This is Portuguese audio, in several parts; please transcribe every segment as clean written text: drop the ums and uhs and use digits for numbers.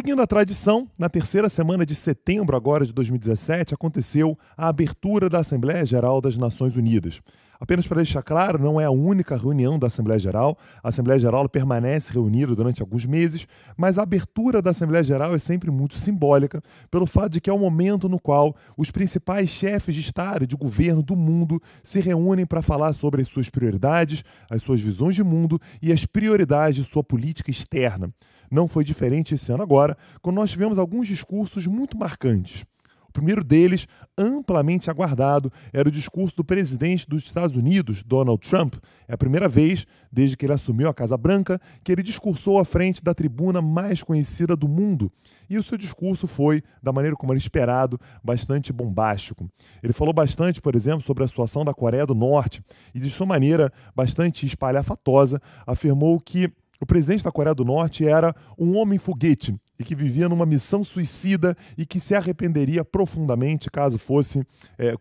Seguindo a tradição, na terceira semana de setembro agora de 2017, aconteceu a abertura da Assembleia Geral das Nações Unidas. Apenas para deixar claro, não é a única reunião da Assembleia Geral. A Assembleia Geral permanece reunida durante alguns meses, mas a abertura da Assembleia Geral é sempre muito simbólica, pelo fato de que é o momento no qual os principais chefes de Estado e de governo do mundo se reúnem para falar sobre as suas prioridades, as suas visões de mundo e as prioridades de sua política externa. Não foi diferente esse ano agora, quando nós tivemos alguns discursos muito marcantes. O primeiro deles, amplamente aguardado, era o discurso do presidente dos Estados Unidos, Donald Trump. É a primeira vez, desde que ele assumiu a Casa Branca, que ele discursou à frente da tribuna mais conhecida do mundo. E o seu discurso foi, da maneira como era esperado, bastante bombástico. Ele falou bastante, por exemplo, sobre a situação da Coreia do Norte e, de sua maneira bastante espalhafatosa, afirmou que o presidente da Coreia do Norte era um homem-foguete e que vivia numa missão suicida e que se arrependeria profundamente caso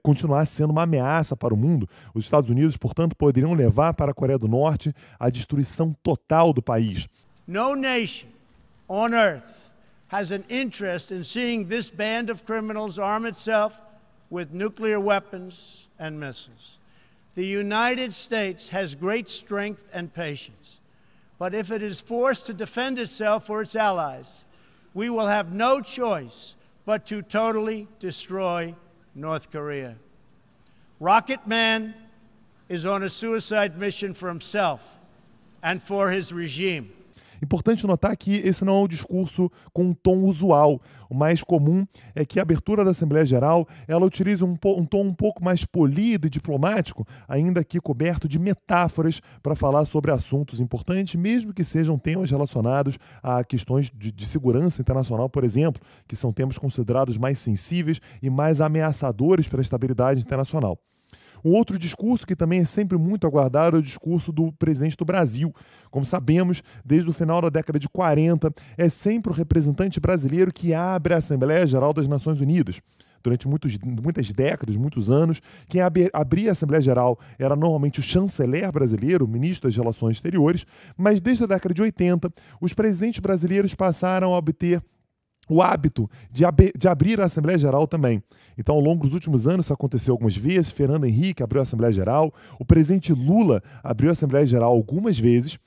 continuasse sendo uma ameaça para o mundo. Os Estados Unidos, portanto, poderiam levar para a Coreia do Norte a destruição total do país. No nation on earth has an interest in seeing this band of criminals arm itself with nuclear weapons and missiles. The United States has great strength and patience. But if it is forced to defend itself or its allies, we will have no choice but to totally destroy North Korea. Rocket Man is on a suicide mission for himself and for his regime. Importante notar que esse não é um discurso com um tom usual. O mais comum é que a abertura da Assembleia Geral ela utilize um tom um pouco mais polido e diplomático, ainda que coberto de metáforas para falar sobre assuntos importantes, mesmo que sejam temas relacionados a questões de segurança internacional, por exemplo, que são temas considerados mais sensíveis e mais ameaçadores para a estabilidade internacional. Um outro discurso que também é sempre muito aguardado é o discurso do presidente do Brasil. Como sabemos, desde o final da década de 40, é sempre o representante brasileiro que abre a Assembleia Geral das Nações Unidas. Durante muitas décadas, muitos anos, quem abria a Assembleia Geral era normalmente o chanceler brasileiro, o ministro das Relações Exteriores, mas desde a década de 80, os presidentes brasileiros passaram a obter o hábito de abrir a Assembleia Geral também. Então, ao longo dos últimos anos, isso aconteceu algumas vezes. Fernando Henrique abriu a Assembleia Geral, o presidente Lula abriu a Assembleia Geral algumas vezes,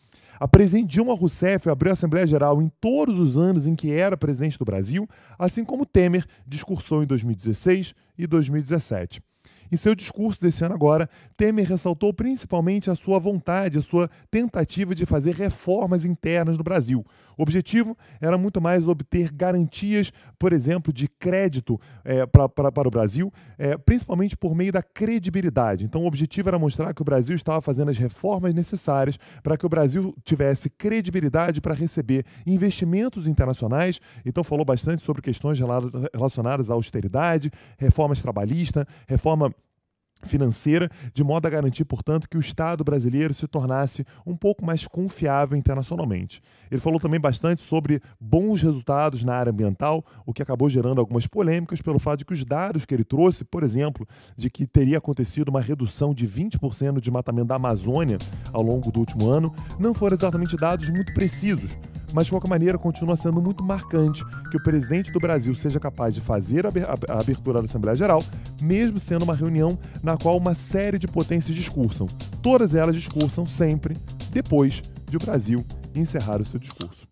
a presidente Dilma Rousseff abriu a Assembleia Geral em todos os anos em que era presidente do Brasil, assim como Temer discursou em 2016 e 2017. Em seu discurso desse ano agora, Temer ressaltou principalmente a sua vontade, a sua tentativa de fazer reformas internas no Brasil. O objetivo era muito mais obter garantias, por exemplo, de crédito para o Brasil, principalmente por meio da credibilidade. Então, o objetivo era mostrar que o Brasil estava fazendo as reformas necessárias para que o Brasil tivesse credibilidade para receber investimentos internacionais. Então, falou bastante sobre questões relacionadas à austeridade, reformas trabalhistas, reforma financeira, de modo a garantir, portanto, que o Estado brasileiro se tornasse um pouco mais confiável internacionalmente. Ele falou também bastante sobre bons resultados na área ambiental, o que acabou gerando algumas polêmicas pelo fato de que os dados que ele trouxe, por exemplo, de que teria acontecido uma redução de 20% de desmatamento da Amazônia ao longo do último ano, não foram exatamente dados muito precisos. Mas, de qualquer maneira, continua sendo muito marcante que o presidente do Brasil seja capaz de fazer a abertura da Assembleia Geral, mesmo sendo uma reunião na qual uma série de potências discursam. Todas elas discursam sempre depois de o Brasil encerrar o seu discurso.